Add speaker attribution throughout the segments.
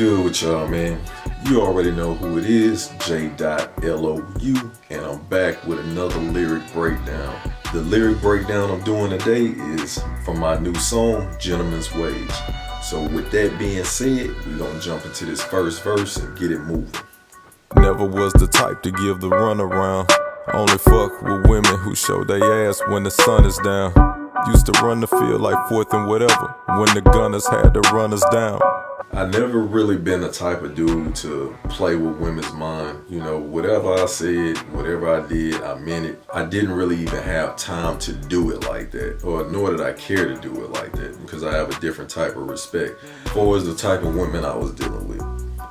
Speaker 1: good with y'all, man? You already know who it is, J.Lou, and I'm back with another lyric breakdown. The lyric breakdown I'm doing today is from my new song, Gentleman's Wage. So with that being said, we're gonna jump into this first verse and get it moving.
Speaker 2: Never was the type to give the runaround. Only fuck with women who show they ass when the sun is down. Used to run the field like fourth and whatever, when the gunners had to run us down.
Speaker 1: I never really been the type of dude to play with women's mind. You know, whatever I said, whatever I did, I meant it. I didn't really even have time to do it like that, or nor did I care to do it like that, because I have a different type of respect as far as the type of women I was dealing with.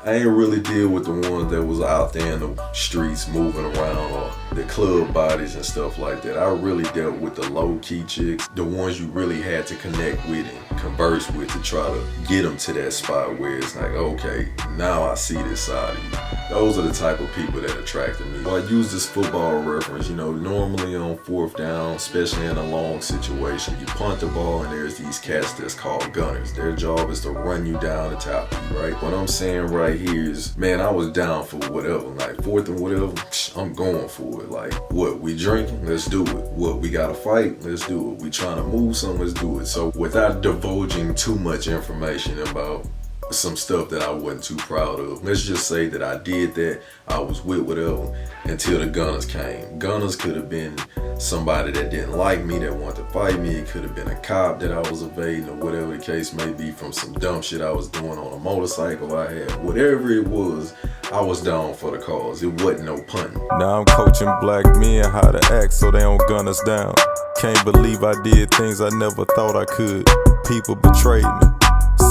Speaker 1: I ain't really deal with the ones that was out there in the streets moving around, or the club bodies and stuff like that. I really dealt with the low-key chicks, the ones you really had to connect with and converse with to try to get them to that spot where it's like, okay, now I see this side of you. Those are the type of people that attracted me. So I use this football reference, you know, normally on fourth down, especially in a long situation, you punt the ball and there's these cats that's called gunners. Their job is to run you down and top you, right? What I'm saying right here is, man, I was down for whatever, like fourth and whatever, I'm going for it. Like, what, we drinking? Let's do it. What, we gotta fight? Let's do it. We trying to move something? Let's do it. So without divulging too much information about some stuff that I wasn't too proud of, let's just say that I did that, I was with whatever, until the gunners came. Gunners could have been somebody that didn't like me, that wanted to fight me. It could have been a cop that I was evading, or whatever the case may be, from some dumb shit I was doing on a motorcycle I had. Whatever it was, I was down for the cause. It wasn't no punting.
Speaker 2: Now I'm coaching black men how to act so they don't gun us down. Can't believe I did things I never thought I could. People betrayed me,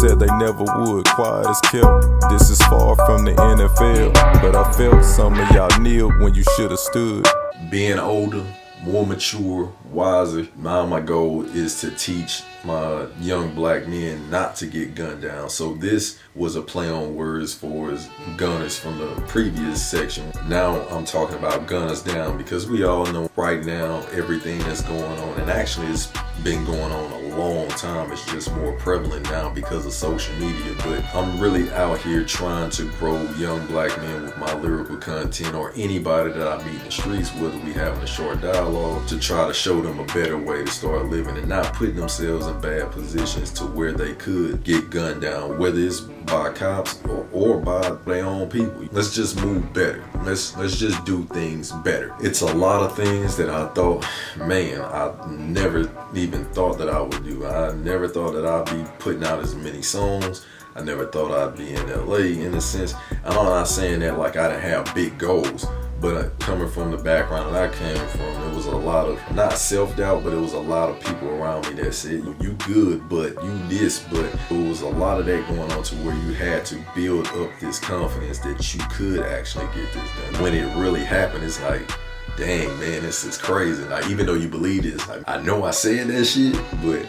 Speaker 2: said they never would, quiet as kept. This is far from the NFL, but I felt some of y'all kneel when you should have stood.
Speaker 1: Being older, more mature, wiser, now my goal is to teach my young black men not to get gunned down. So this was a play on words for us gunners from the previous section. Now I'm talking about gunners down, because we all know right now everything that's going on, and actually it's been going on a long time. It's just more prevalent now because of social media. But I'm really out here trying to grow young black men with my lyrical content, or anybody that I meet in the streets, whether we having a short dialogue, to try to show them a better way to start living and not putting themselves in bad positions to where they could get gunned down, whether it's by cops or by their own people. Let's just move better. Let's just do things better. It's a lot of things that I thought, man, I never even thought that I would do. I never thought that I'd be putting out as many songs. I never thought I'd be in LA, in a sense. I'm not saying that like I didn't have big goals, but coming from the background that I came from, it was a lot of, not self-doubt, but it was a lot of people around me that said, you good, but you this, but it was a lot of that going on to where you had to build up this confidence that you could actually get this done. When it really happened, it's like, dang, man, this is crazy. Like, even though you believe this, like, I know I said that shit, but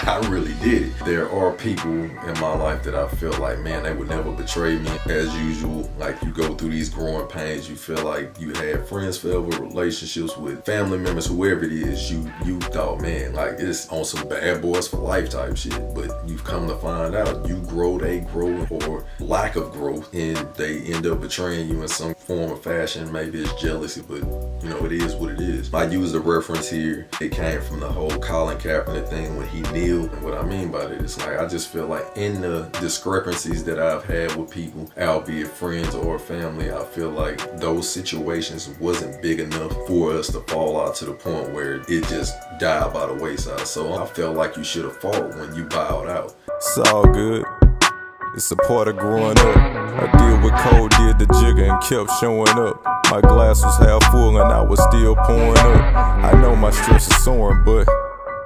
Speaker 1: I really did it. There are people in my life that I feel like, man, they would never betray me. As usual, like, you go through these growing pains, you feel like you had friends forever, relationships with family members, whoever it is, you thought, man, like, it's on some bad boys for life type shit. But you've come to find out, you grow, they grow, or lack of growth, and they end up betraying you in some form or fashion. Maybe it's jealousy, but you know, it is what it is. I use a reference here. It came from the whole Colin Kaepernick thing when he kneeled. And what I mean by that is, like, I just feel like in the discrepancies that I've had with people, albeit friends or family, I feel like those situations wasn't big enough for us to fall out to the point where it just died by the wayside. So I felt like you should have fought when you bowed out.
Speaker 2: It's all good. It's a part of growing up. I did what Cole did to Jigga and kept showing up. My glass was half full and I was still pouring up. I know my stress is soaring, but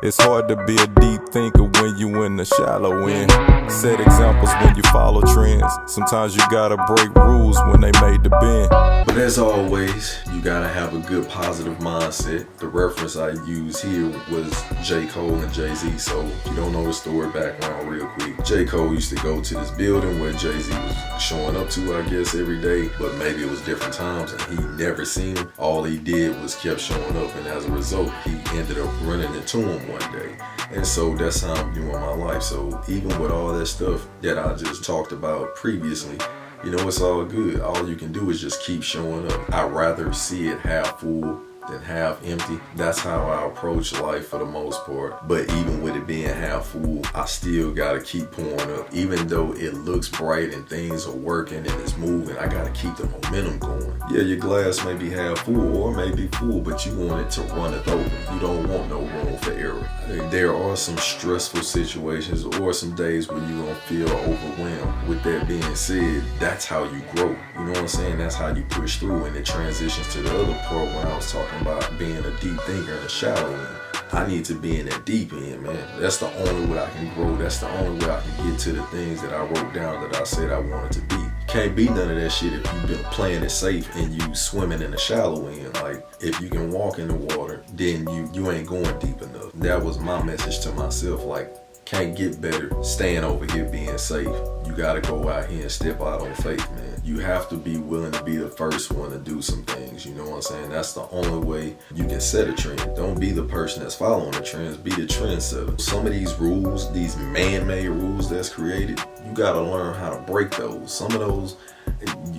Speaker 2: it's hard to be a deep thinker when you in the shallow end. Set examples when you follow trends. Sometimes you gotta break rules when they made the bend.
Speaker 1: But as always, you gotta have a good positive mindset. The reference I use here was J. Cole and Jay-Z. So if you don't know the story background real quick, J. Cole used to go to this building where Jay-Z was showing up to, I guess, every day. But maybe it was different times and he never seen him. All he did was kept showing up, and as a result, he ended up running into him one day. And so that's how I'm doing my life. So even with all that stuff that I just talked about previously, you know, it's all good. All you can do is just keep showing up. I'd rather see it half full than half empty. That's how I approach life for the most part. But even with it being half full, I still gotta keep pouring up. Even though it looks bright and things are working and it's moving, I gotta keep the momentum going. Yeah, your glass may be half full or may be full, but you want it to run it over. You don't want no room for error. There are some stressful situations or some days where you're gonna feel overwhelmed. With that being said, that's how you grow. You know what I'm saying? That's how you push through, and it transitions to the other part where I was talking about being a deep thinker and a shallow end. I need to be in that deep end, man. That's the only way I can grow. That's the only way I can get to the things that I wrote down that I said I wanted to be. Can't be none of that shit if you've been playing it safe and you swimming in the shallow end. Like, if you can walk in the water, then you ain't going deep enough. That was my message to myself. Like, can't get better staying over here being safe. You gotta go out here and step out on faith, man. You have to be willing to be the first one to do some things, you know what I'm saying? That's the only way you can set a trend. Don't be the person that's following the trends, be the trendsetter. Some of these rules, these man-made rules that's created, you gotta learn how to break those. Some of those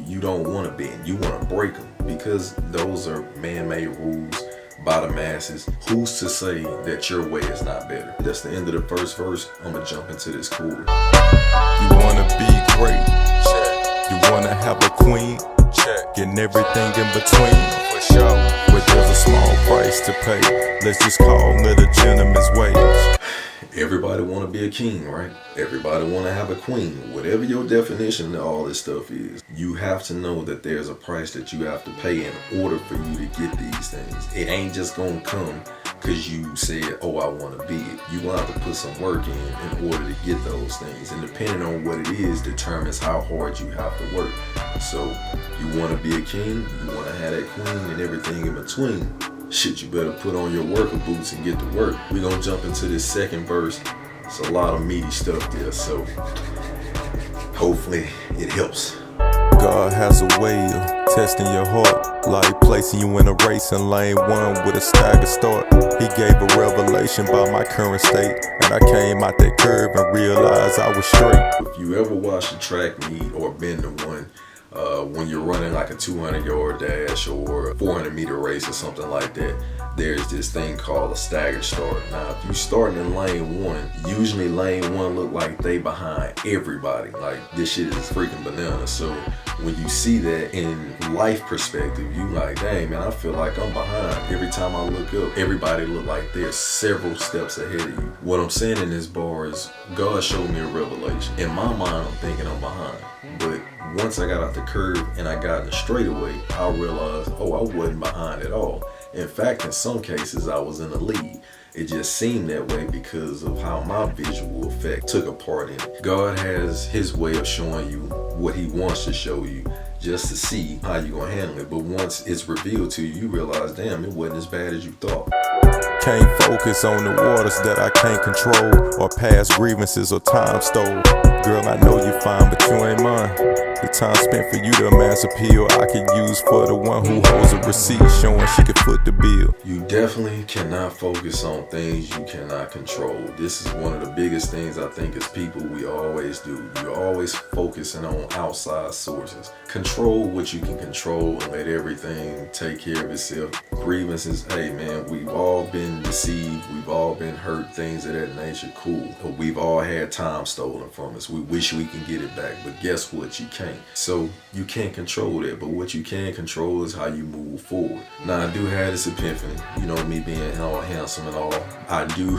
Speaker 1: you don't wanna bend, you wanna break them because those are man-made rules by the masses. Who's to say that your way is not better? That's the end of the first verse. I'm gonna jump into this chorus.
Speaker 2: You wanna be great, check. You wanna have a queen, check. And everything in between, for sure. But there's a small price to pay. Let's just call it a gentleman's wage.
Speaker 1: Everybody want to be a king, right? Everybody want to have a queen. Whatever your definition of all this stuff is, you have to know that there's a price that you have to pay in order for you to get these things. It ain't just gonna come because you said, oh, I want to be it. You will have to put some work in order to get those things. And depending on what it is determines how hard you have to work. So you want to be a king, you want to have that queen and everything in between. Shit, you better put on your worker boots and get to work. We're gonna jump into this second verse. It's a lot of meaty stuff there, so hopefully it helps.
Speaker 2: God has a way of testing your heart, like placing you in a race in lane one with a staggered start. He gave a revelation about my current state, and I came out that curve and realized I was straight.
Speaker 1: If you ever watched a track meet or been to one, when you're running like a 200-yard dash or a 400-meter race or something like that, there's this thing called a staggered start. Now, if you starting in lane one, usually lane one look like they behind everybody. Like, this shit is freaking bananas. So when you see that in life perspective, you like, dang, man, I feel like I'm behind. Every time I look up, everybody look like they're several steps ahead of you. What I'm saying in this bar is God showed me a revelation. In my mind, I'm thinking I'm behind. But once I got out the curve and I got in the straightaway, I realized, oh, I wasn't behind at all. In fact, in some cases, I was in the lead. It just seemed that way because of how my visual effect took a part in it. God has his way of showing you what he wants to show you just to see how you're gonna handle it. But once it's revealed to you, you realize, damn, it wasn't as bad as you thought.
Speaker 2: Can't focus on the waters that I can't control, or past grievances or time stole. Girl, I know you're fine, but you ain't mine. The time spent for you to amass appeal, I can use for the one who holds a receipt showing she can foot the bill.
Speaker 1: You definitely cannot focus on things you cannot control. This is one of the biggest things I think as people we always do. You're always focusing on outside sources. Control what you can control and let everything take care of itself. Grievances, hey man, we've all been deceived, we've all been hurt, things of that nature, cool. But we've all had time stolen from us. We wish we can get it back, but guess what? You can't. So you can't control that, but what you can control is how you move forward. Now, I do have this epiphany, you know, me being all handsome and all. I do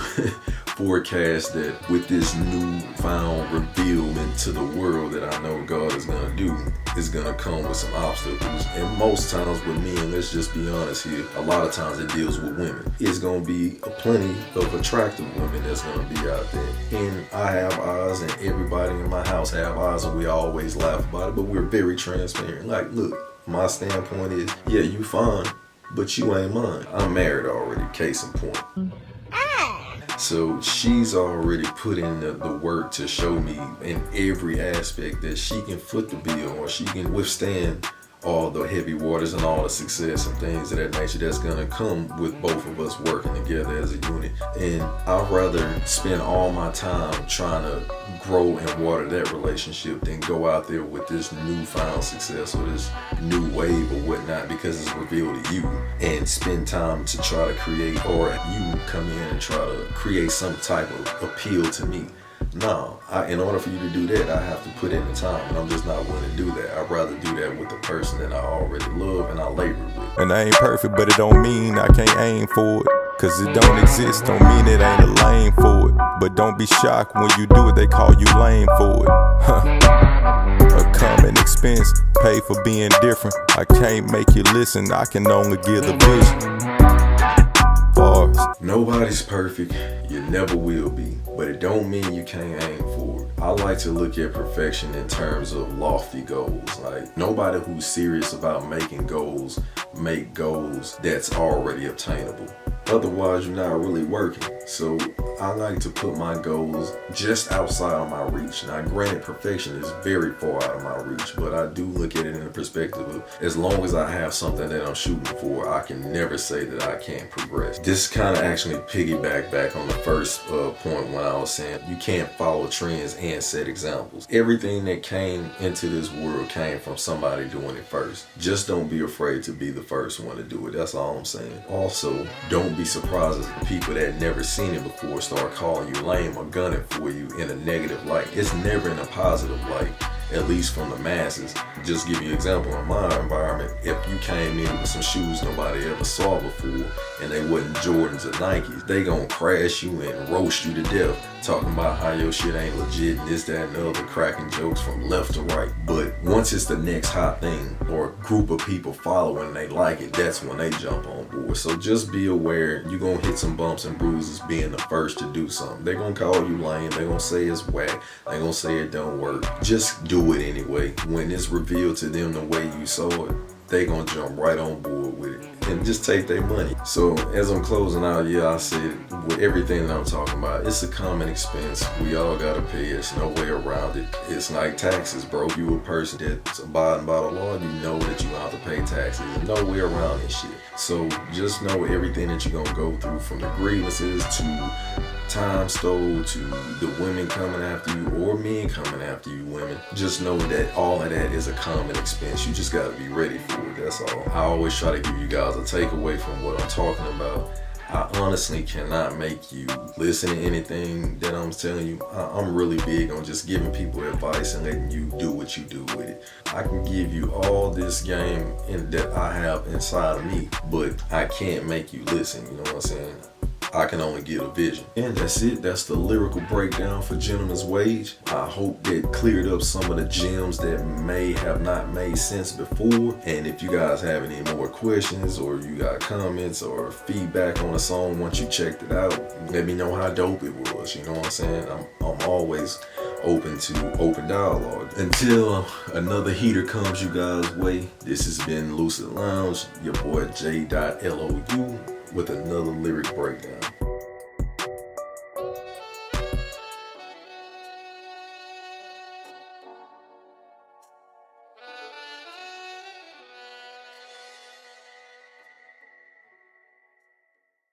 Speaker 1: forecast that with this newfound revealment to the world that I know God is going to do, it's going to come with some obstacles. And most times with men, let's just be honest here, a lot of times it deals with women. It's going to be plenty of attractive women that's going to be out there. And I have eyes and everybody in my house have eyes, and we always laugh about it, but we're very transparent. Like, look, my standpoint is, yeah, you fine, but you ain't mine. I'm married already, case in point. So she's already put in the work to show me in every aspect that she can foot the bill, or she can withstand all the heavy waters and all the success and things of that nature that's gonna come with both of us working together as a unit. And I'd rather spend all my time trying to grow and water that relationship than go out there with this newfound success or this new wave or whatnot because it's revealed to you, and spend time to try to create, or you come in and try to create some type of appeal to me. No, in order for you to do that, I have to put in the time, and I'm just not willing to do that. I'd rather do that with the person that I already love and I labor with.
Speaker 2: And I ain't perfect, but it don't mean I can't aim for it. Cause it don't exist, don't mean it ain't a lane for it. But don't be shocked when you do it, they call you lame for it. A common expense, pay for being different. I can't make you listen, I can only give the vision. Bars.
Speaker 1: Nobody's perfect, you never will be, but it don't mean you can't aim for it. I like to look at perfection in terms of lofty goals. Like, nobody who's serious about making goals make goals that's already obtainable. Otherwise, you're not really working. So I like to put my goals just outside of my reach. Now, granted, perfection is very far out of my reach, but I do look at it in the perspective of, as long as I have something that I'm shooting for, I can never say that I can't progress. This kind of actually piggyback back on the first point when I was saying you can't follow trends and set examples. Everything that came into this world came from somebody doing it first. Just don't be afraid to be the first one to do it. That's all I'm saying. Also, don't be surprised if the people that never seen it before start calling you lame or gunning for you in a negative light. It's never in a positive light, at least from the masses. Just give you an example in my environment. If you came in with some shoes nobody ever saw before and they wasn't Jordans or Nikes, they gonna crash you and roast you to death, talking about how your shit ain't legit and this, that, and the other, cracking jokes from left to right. But once it's the next hot thing or group of people following and they like it, that's when they jump on board. So just be aware, you're gonna hit some bumps and bruises being the first to do something. They're gonna call you lame, they're gonna say it's whack, they're gonna say it don't work. Just do it anyway. When it's revealed to them the way you saw it, they gonna jump right on board with it and just take their money. So as I'm closing out, yeah, I said with everything that I'm talking about, it's a common expense. We all gotta pay it. There's no way around it. It's like taxes, bro. You a person that's abiding by the law, you know that you have to pay taxes. There's no way around this shit. So just know everything that you're gonna go through, from the grievances to time stole to the women coming after you or men coming after you women. Just know that all of that is a common expense. You just gotta be ready for it, that's all. I always try to give you guys a takeaway from what I'm talking about. I honestly cannot make you listen to anything that I'm telling you. I'm really big on just giving people advice and letting you do what you do with it. I can give you all this game that I have inside of me, but I can't make you listen, you know what I'm saying? I can only give a vision. And that's it. That's the lyrical breakdown for Gentleman's Wage. I hope that cleared up some of the gems that may have not made sense before. And if you guys have any more questions or you got comments or feedback on the song once you checked it out, let me know how dope it was. You know what I'm saying? I'm always open to open dialogue. Until another heater comes you guys' way, this has been Loucid Lounge, your boy J.Lou with another lyric breakdown.